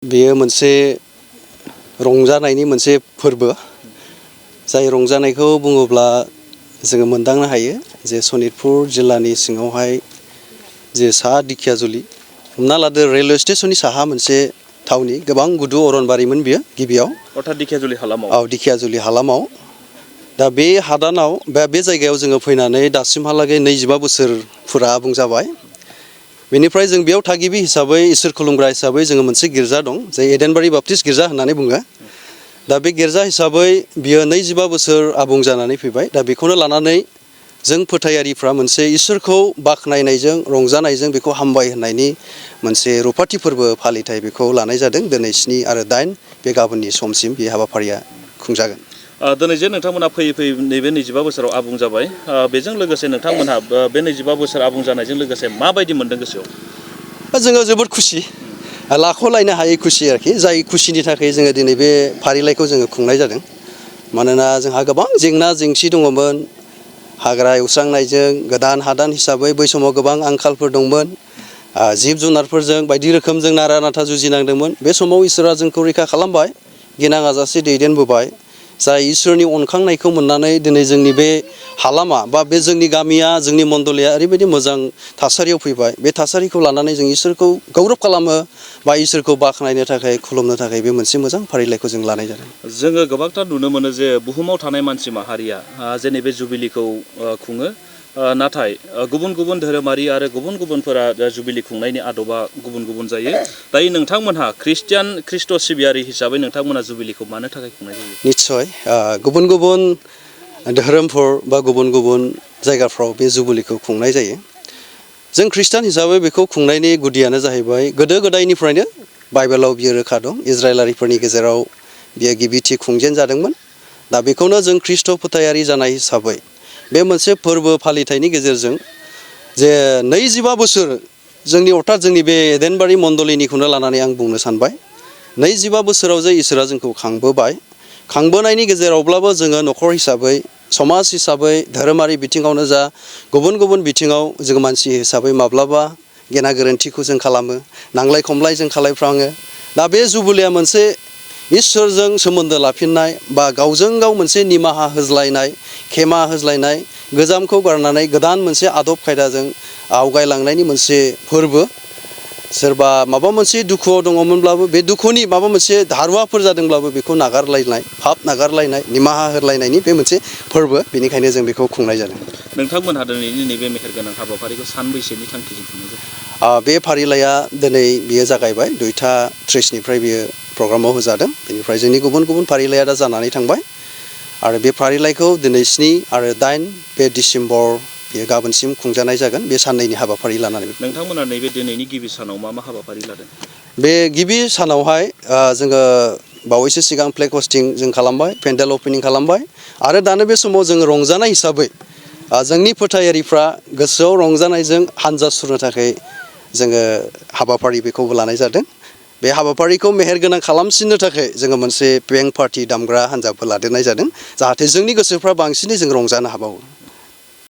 बेयो मोनसे रंजानायनि मोनसे फोरबो जाय रंजानायखौ बुङोब्ला जोङो मोनदांनो हायो जे सनितपुर जिल्लानि सिङावहाय जे साहा दिखियाजुलि हमना लादो रेलवे स्टेशननि साहा मोनसे थावनि गोबां गुदु अरनबारिमोन बियो गिबियाव अर्थात दिखियाजुलि हालामाव दिखियाजुलि हालामाव दा बे हादानाव बे जायगायाव जोङो फैनानै दासिमहालागै 25 बोसोरफोरा आबुं जाबाय। बेनिफ्राय जों बेयाव थागिबि हिसाबै इसोर खुलुमग्रा हिसाबै जोङो मोनसे गिर्जा दं जाय एडेनबारि बाप्टिस्ट गिर्जा होननानै बुङो। दा बे गिर्जा हिसाबै बियो 25 बोसोर आबुं जानानै फैबाय। दा बेखौनो लानानै जों फोथायारिफ्रा मोनसे इसोरखौ बाख्नायनायजों रंजानायजों बेखौ हामबाय होननायनि मोनसे रुफाथि फोरबो फालिथाय बेखौ लानाय जादों। दिनै 7 आरो 8 बे गाबोननि समसिम बे हाबाफारिया खुंजागोन। दिनै जे नोंथांमोना फैयै फैयै नैबे 25 बोसोराव आबुं जाबाय, बेजों लोगोसे नोंथांमोनहा बे 25 बोसोर आबुं जानायजों लोगोसे माबायदि मोनदों गोसोआव? जोङो जोबोद खुसि, लाख'लायनो हायै खुसि आरोखि। जाय खुसिनि थाखाय जोङो दिनै बे फारिलाइखौ जोङो खुंनाय जादों। मानोना जोंहा गोबां जेंना जेंसि दङमोन। हाग्रा एवस्रांनायजों गोदान हादान हिसाबै बै समाव गोबां आंखालफोर दंमोन। जिब जुनारफोरजों बायदि रोखोमजों नारा नाथा जुजिनांदोंमोन। बे समाव इसोरा जोंखौ रैखा खालामबाय, गिनां आजासे दैदेनबोबाय। जाय इसोरनि अनखांनायखौ मोननानै दिनै जोंनि बे हालामा बा बे जोंनि गामिया जोंनि मण्डलिया ओरैबायदि मोजां थासारियाव फैबाय। बे थासारिखौ लानानै जों इसोरखौ गौरब खालामो बा इसोरखौ बाख्नायनो थाखाय खुलुमनो थाखाय बे मोनसे मोजां फारिलाइखौ जों लानाय जादों। जोङो गोबांथार नुनो मोनो जे बुहुमाव थानाय मानसि माहारिया जेनै बे जुबिलिखौ खुङो, नाथाय गुबुन गुबुन धोरोमारि आरो गुबुन गुबुनफोरा जुबिलि खुंनायनि आदबा गुबुन गुबुन जायो। दायो नोंथांमोनहा ख्रिस्ट' सिबियारि हिसाबै नोंथांमोनहा जुबिलिखौ मानो थाखाय खुंनाय जायो? निस्सय गुबुन गुबुन धोरोमफोर बा गुबुन गुबुन जायगाफ्राव बे जुबिलिखौ खुंनाय जायो। जों खृष्टान हिसाबै बेखौ खुंनायनि गुदियानो जाहैबाय गोदो गोदायनिफ्रायनो बाइबेलाव बियो रोखा दं। इजराइलारिफोरनि गेजेराव बियो गिबिथि खुंजेन जादोंमोन। दा बेखौनो जों खृष्ट फोथायारि जानाय हिसाबै बे मोनसे फोरबो फालिथायनि गेजेरजों जे 25 बोसोर अर्थात जोंनि बे एडेनबारि मण्डलिनिखौनो लानानै आं बुंनो सानबाय। 25 बोसोराव जे इसोरा जोंखौ खांबोबाय, खांबोनायनि गेजेरावब्लाबो जोङो न'खर हिसाबै, समाज हिसाबै, धोरोमारि बिथिङावनो जा गुबुन गुबुन बिथिङाव जों मानसि हिसाबै माब्लाबा गेना गोरोन्थिखौ जों खालामो, नांलाय खमलाय जों खालामफ्राङो। दा बे जुबिलिया मोनसे इसोरजों सोमोन्दो लाफिननाय बा गावजों गाव मोनसे निमाहा होज्लायनाय, खेमा होज्लायनाय, गोजामखौ गारनानै गोदान मोनसे आदब खायदाजों आवगायलांनायनि मोनसे फोरबो। सोरबा माबा मोनसे दुखुआव दङमोनब्लाबो बे दुखुनि माबा मोनसे धारुवाफोर जादोंब्लाबो बेखौ नागारलायनाय, पाप नागारलायनाय, निमाहा होलायनायनि बे मोनसे फोरबो। बेनिखायनो जों बेखौ खुंनाय जादों। नोंथांमोनहा दिनैनि नैबे मेहेरगोनां हाबाफारिखौ सानबैसेनि थांखिजों खुंनाय जादों? बे फारिलाइया दिनै बियो जागायबाय 2:30 बियो प्रग्रामाव होजादों। बेनिफ्राय जोंनि गुबुन गुबुन फारिलाइया दा जानानै थांबाय आरो बे फारिलाइखौ दिनै 7 आरो 8 बे डिसेम्बर बेयो गाबोनसिम खुंजानाय जागोन। बे साननैनि हाबाफारि लानानै नोंथांमोना नैबे दिनैनि गिबि सानाव मा मा हाबाफारि लादों? बे गिबि सानावहाय जोङो बावैसो सिगां फ्लेग हस्टिं जों खालामबाय, पेन्डेल अपेनिं खालामबाय आरो दानो बे समाव जोङो रंजानाय हिसाबै जोंनि फोथायारिफ्रा गोसोआव रंजानायजों हानजा सुरनो थाखाय जोङो हाबाफारि बेखौबो लानाय जादों। बे हाबाफारिखौ मेहेरगोनां खालामसिननो थाखाय जोङो मोनसे बेंक पार्टि दामग्रा हान्जाफोर लादेरनाय जादों, जाहाथे जोंनि गोसोफ्रा बांसिनै जों रंजानो हाबावो।